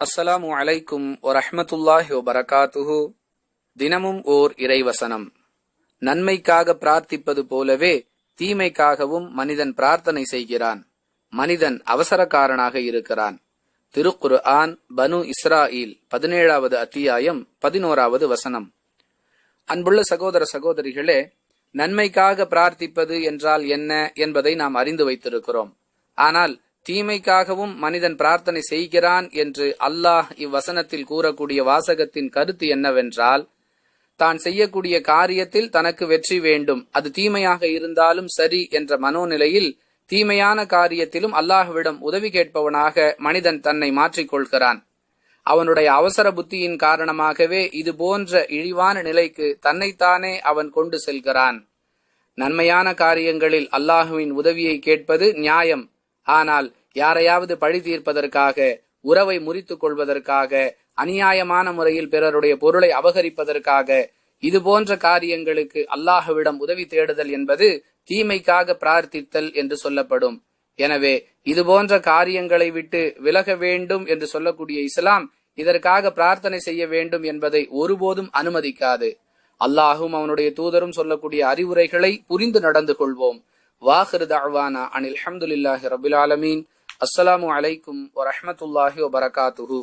அஸ்ஸலாமு அலைக்கும் வரஹ்மத்துல்லாஹி வபரகாத்துஹு. தினமும் ஓர் இறைவசனம். நன்மைக்காக பிரார்த்திப்பது போலவே தீமைக்காகவும் மனிதன் பிரார்த்தனை செய்கிறான். மனிதன் அவசரக்காரனாக இருக்கிறான். திருக்குர்ஆன் பனு இஸ்ராயில் 17வது அத்தியாயம் 11வது வசனம். அன்புள்ள சகோதர சகோதரிகளே, நன்மைக்காக பிரார்த்திப்பது என்றால் என்ன என்பதை நாம் அறிந்து வைத்திருக்கிறோம். ஆனால் தீமைக்காகவும் மனிதன் பிரார்த்தனை செய்கிறான் என்று அல்லாஹ் இவ்வசனத்தில் கூறக்கூடிய வாசகத்தின் கருத்து என்னவென்றால், தான் செய்யக்கூடிய காரியத்தில் தனக்கு வெற்றி வேண்டும், அது தீமையாக இருந்தாலும் சரி என்ற மனோநிலையில் தீமையான காரியத்திலும் அல்லாஹ்விடம் உதவி கேட்பவனாக மனிதன் தன்னை மாற்றிக்கொள்கிறான். அவனுடைய அவசர புத்தியின் காரணமாகவே இது போன்ற இழிவான நிலைக்கு தன்னைத்தானே அவன் கொண்டு செல்கிறான். நன்மையான காரியங்களில் அல்லாஹுவின் உதவியை கேட்பது நியாயம். ஆனால் யாரையாவது பழி தீர்ப்பதற்காக, உறவை முறித்துக் கொள்வதற்காக, அநியாயமான முறையில் பிறருடைய பொருளை அபகரிப்பதற்காக, இது போன்ற காரியங்களுக்கு அல்லாஹுவிடம் உதவி தேடுதல் என்பது தீமைக்காக பிரார்த்தித்தல் என்று சொல்லப்படும். எனவே இது போன்ற காரியங்களை விட்டு விலக வேண்டும் என்று சொல்லக்கூடிய இஸ்லாம் இதற்காக பிரார்த்தனை செய்ய வேண்டும் என்பதை ஒருபோதும் அனுமதிக்காது. அல்லாஹும் அவனுடைய தூதரும் சொல்லக்கூடிய அறிவுரைகளை புரிந்து நடந்து கொள்வோம். வாஹிரு தஅவானா அனில் ஹம்துலில்லாஹி ரப்பில் ஆலமீன். அஸ்ஸலாமு அலைக்கும் வரஹ்மத்துல்லாஹி வபரகாத்துஹு.